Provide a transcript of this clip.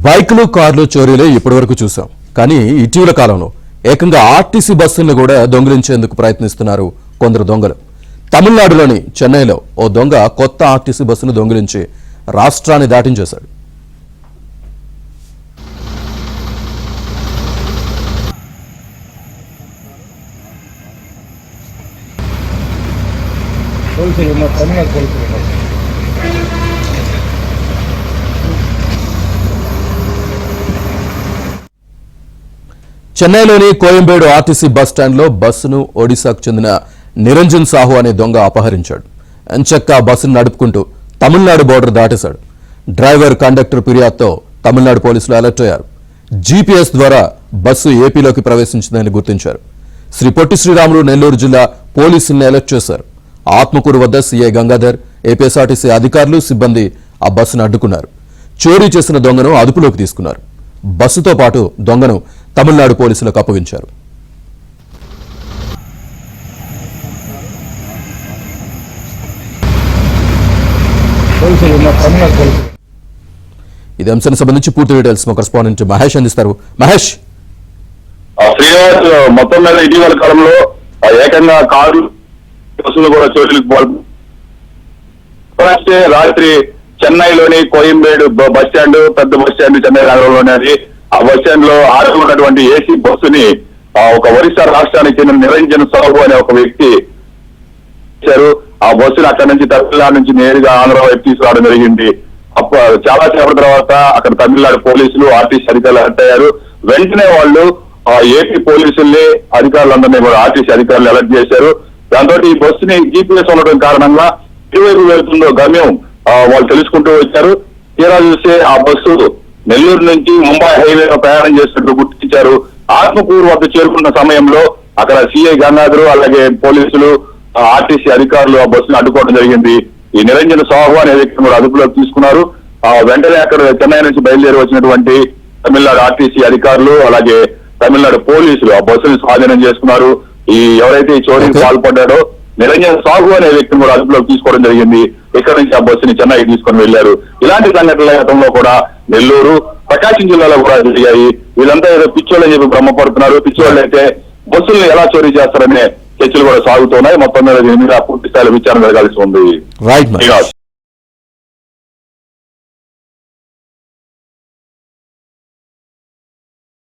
బైకులు కార్లు చోరీలే ఇప్పటివరకు చూసాం. కానీ ఇటీవల కాలంలో ఏకంగా ఆర్టీసీ బస్సులను కూడా దొంగిలించేందుకు ప్రయత్నిస్తున్నారు కొందరు దొంగలు. తమిళనాడులోని చెన్నైలో ఓ దొంగ కొత్త ఆర్టీసీ బస్సును దొంగిలించి రాష్ట్రాన్ని దాటించేశాడు. చెన్నైలోని కోయంబేడు ఆర్టీసీ బస్టాండ్లో బస్సును ఒడిశాకు చెందిన నిరంజన్ సాహు అనే దొంగ అపహరించాడు. ఎంచక్కా బస్సును నడుపుకుంటూ తమిళనాడు బోర్డర్ దాటేశాడు. డ్రైవర్ కండక్టర్ ఫిర్యాదుతో తమిళనాడు పోలీసులు అలర్ట్ అయ్యారు. జీపీఎస్ ద్వారా బస్సు ఏపీలోకి ప్రవేశించిందని గుర్తించారు. శ్రీ పొట్టి శ్రీరాములు నెల్లూరు జిల్లా పోలీసుల్ని అలర్ట్ చేశారు. ఆత్మకూరు వద్ద సీఐ గంగాధర్, ఏపీఎస్ఆర్టీసీ అధికారులు, సిబ్బంది ఆ బస్సును అడ్డుకున్నారు. చోరీ చేసిన దొంగను అదుపులోకి తీసుకున్నారు. బస్సుతో పాటు దొంగను తమిళనాడు పోలీసులకు అప్పగించారు. ఇది అంశానికి సంబంధించి పూర్తి డీటెయిల్స్ మా కరెస్పాండెంట్ మహేష్ అందిస్తారు. మహేష్, శ్రీనివాస్, మొత్తం మీద ఇటీవల కాలంలో ఏకంగా కార్లు బస్సులు కూడా చోట్లకు రాత్రి చెన్నైలోని కోయంబేడు బస్ స్టాండ్, పెద్ద బస్ స్టాండ్ చెన్నై నగరంలోనే అది. ఆ బస్ స్టాండ్ లో ఆడుకున్నటువంటి ఏసీ బస్సుని ఒక ఒరిస్సా రాష్ట్రానికి చెందిన నిరంజన్ సాహు అనే ఒక వ్యక్తి ఇచ్చారు. ఆ బస్సుని అక్కడి నుంచి తమిళనాడు నుంచి నేరుగా ఆంధ్ర వైపు తీసుకురావడం జరిగింది. చాలా సేపటి తర్వాత అక్కడ తమిళనాడు పోలీసులు, ఆర్టీసీ అధికారులు అలర్ట్ అయ్యారు. వెంటనే వాళ్ళు ఏపీ పోలీసుల్ని, అధికారులందరినీ కూడా ఆర్టీసీ అధికారులు అలర్ట్ చేశారు. దాంతో ఈ బస్సుని జీపీఎస్ ఉండడం కారణంగా ఇటువైపు వెళ్తుందో గమ్యం వాళ్ళు తెలుసుకుంటూ వచ్చారు. తీరా చూస్తే ఆ బస్సు నెల్లూరు నుంచి ముంబై హైవేలో ప్రయాణం చేసినట్టు గుర్తించారు. ఆత్మకూరు వద్ద చేరుకున్న సమయంలో అక్కడ సీఐ గంగాధర్, అలాగే పోలీసులు, ఆర్టీసీ అధికారులు ఆ బస్సును అడ్డుకోవడం జరిగింది. ఈ నిరంజన్ సాహు అనే వ్యక్తిని కూడా అదుపులోకి తీసుకున్నారు. వెంటనే అక్కడ చెన్నై నుంచి బయలుదేరి వచ్చినటువంటి తమిళనాడు ఆర్టీసీ అధికారులు, అలాగే తమిళనాడు పోలీసులు ఆ బస్సును స్వాధీనం చేసుకున్నారు. ఎవరైతే ఈ చోరీకి పాల్పడ్డాడో నిరంజన్ సాహు అనే వ్యక్తిని కూడా అదుపులోకి తీసుకోవడం జరిగింది. ఇక్కడ నుంచి ఆ బస్సుని చెన్నైకి తీసుకొని వెళ్లారు. ఇలాంటి సంఘటనల గతంలో కూడా నెల్లూరు, ప్రకాశం జిల్లాలో కూడా జరిగాయి. వీళ్ళంతా ఏదో పిచ్చోళ్ళు అని చెప్పి భ్రమపడుతున్నారు. పిచ్చోళ్ళు అయితే బస్సుల్ని ఎలా చోరీ చేస్తారనే చర్చలు కూడా సాగుతున్నాయి. మొత్తం మీద దీని మీద పూర్తి స్థాయిలో విచారణ జరగాల్సి ఉంది.